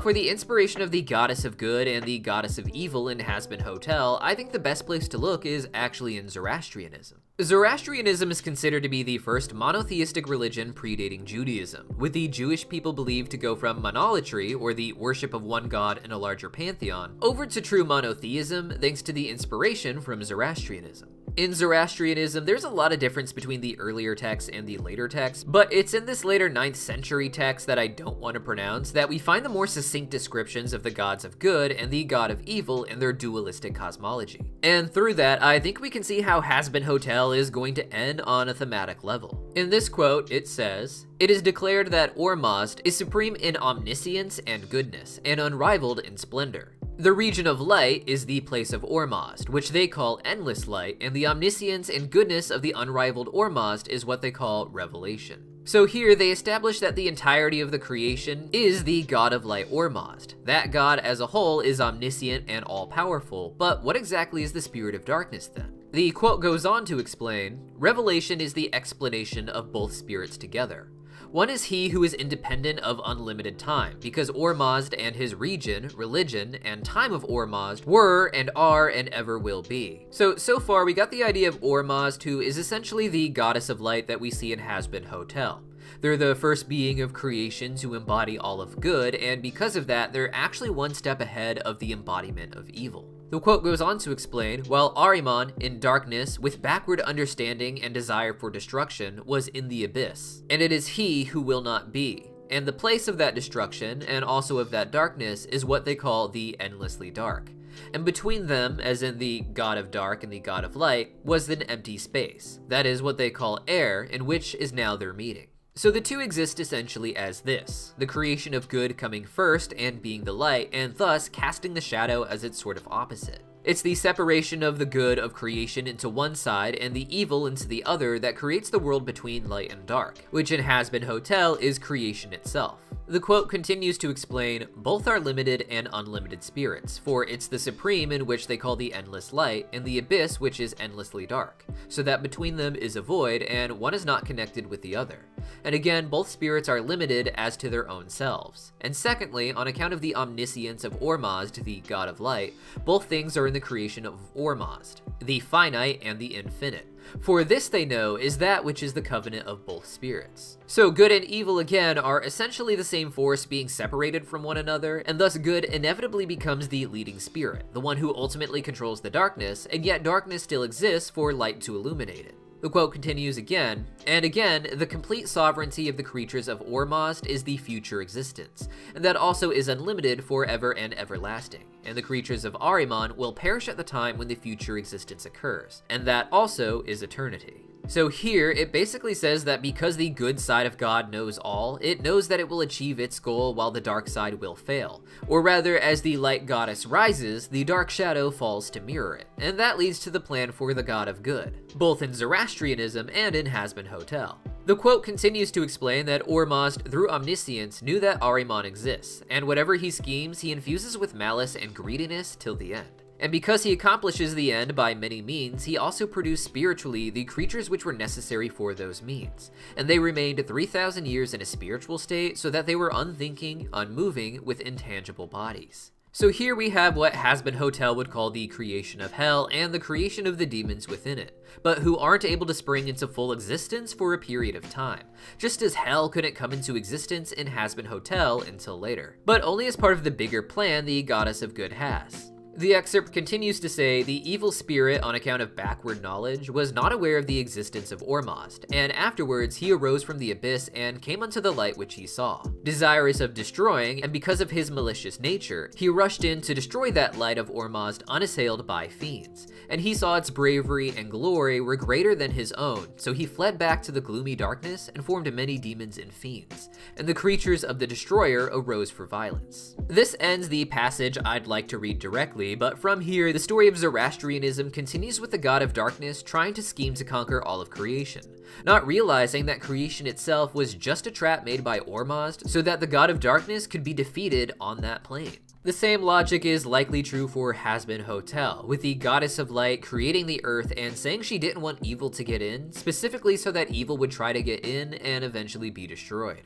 Well, for the inspiration of the goddess of good and the goddess of evil in Hazbin Hotel, I think the best place to look is actually in Zoroastrianism. Zoroastrianism is considered to be the first monotheistic religion predating Judaism, with the Jewish people believed to go from monolatry, or the worship of one god in a larger pantheon, over to true monotheism thanks to the inspiration from Zoroastrianism. In Zoroastrianism, there's a lot of difference between the earlier texts and the later texts, but it's in this later 9th century text that I don't want to pronounce that we find the more succinct descriptions of the gods of good and the god of evil in their dualistic cosmology. And through that, I think we can see how Hazbin Hotel is going to end on a thematic level. In this quote, it says, "It is declared that Ormazd is supreme in omniscience and goodness, and unrivaled in splendor. The region of light is the place of Ormazd, which they call endless light, and the omniscience and goodness of the unrivaled Ormazd is what they call revelation." So here they establish that the entirety of the creation is the god of light Ormazd. That god as a whole is omniscient and all-powerful, but what exactly is the spirit of darkness then? The quote goes on to explain, "Revelation is the explanation of both spirits together. One is he who is independent of unlimited time, because Ormazd and his region, religion, and time of Ormazd were and are and ever will be." So far we got the idea of Ormazd, who is essentially the goddess of light that we see in Hazbin Hotel. They're the first being of creation to embody all of good, and because of that, they're actually one step ahead of the embodiment of evil. The quote goes on to explain, while Ahriman, in darkness, with backward understanding and desire for destruction, was in the abyss, and it is he who will not be. And the place of that destruction, and also of that darkness, is what they call the endlessly dark. And between them, as in the god of dark and the god of light, was an empty space. That is what they call air, in which is now their meeting. So the two exist essentially as this, the creation of good coming first and being the light, and thus casting the shadow as its sort of opposite. It's the separation of the good of creation into one side and the evil into the other that creates the world between light and dark, which in Hazbin Hotel is creation itself. The quote continues to explain, "Both are limited and unlimited spirits, for it's the supreme in which they call the endless light, and the abyss which is endlessly dark, so that between them is a void, and one is not connected with the other. And again, both spirits are limited as to their own selves. And secondly, on account of the omniscience of Ormazd, the god of light, both things are in the creation of Ormazd, the finite and the infinite. For this they know is that which is the covenant of both spirits." So good and evil again are essentially the same force being separated from one another, and thus good inevitably becomes the leading spirit, the one who ultimately controls the darkness, and yet darkness still exists for light to illuminate it. The quote continues again, "And again, the complete sovereignty of the creatures of Ormazd is the future existence, and that also is unlimited forever and everlasting, and the creatures of Ahriman will perish at the time when the future existence occurs, and that also is eternity." So here, it basically says that because the good side of God knows all, it knows that it will achieve its goal while the dark side will fail. Or rather, as the light goddess rises, the dark shadow falls to mirror it, and that leads to the plan for the god of good, both in Zoroastrianism and in Hazbin Hotel. The quote continues to explain that Ormazd, through omniscience, knew that Ahriman exists, and whatever he schemes, he infuses with malice and greediness till the end. And because he accomplishes the end by many means, he also produced spiritually the creatures which were necessary for those means. And they remained 3,000 years in a spiritual state so that they were unthinking, unmoving, with intangible bodies. So here we have what Hazbin Hotel would call the creation of hell and the creation of the demons within it, but who aren't able to spring into full existence for a period of time, just as hell couldn't come into existence in Hazbin Hotel until later, but only as part of the bigger plan the goddess of good has. The excerpt continues to say, "The evil spirit, on account of backward knowledge, was not aware of the existence of Ormazd, and afterwards he arose from the abyss and came unto the light which he saw. Desirous of destroying, and because of his malicious nature, he rushed in to destroy that light of Ormazd unassailed by fiends. And he saw its bravery and glory were greater than his own, so he fled back to the gloomy darkness and formed many demons and fiends. And the creatures of the destroyer arose for violence." This ends the passage I'd like to read directly, but from here, the story of Zoroastrianism continues with the god of darkness trying to scheme to conquer all of creation, not realizing that creation itself was just a trap made by Ormazd so that the god of darkness could be defeated on that plane. The same logic is likely true for Hazbin Hotel, with the goddess of light creating the earth and saying she didn't want evil to get in, specifically so that evil would try to get in and eventually be destroyed.